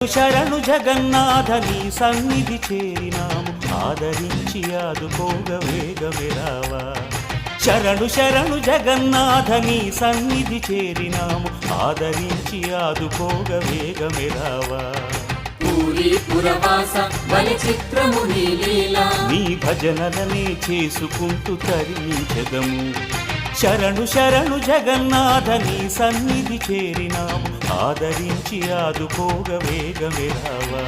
శరణు జగన్నాథ నీ సన్నిధి చేరినాము ఆదరించి ఆదుకోగ వేగమే రావా. శరణు శరణు జగన్నాథ నీ సన్నిధి చేరినాము ఆదరించి ఆదుకోగ వేగమే రావా. పూరీ పురవాస బలి చిత్రము నీ లీలా నీ భజనలనే చేసుకుంటూ తరించెదము. శరణు శరణు జగన్నాథ నీ సన్నిధి చేరినాము ఆదరించి ఆదుకోగ వేగమే రావా.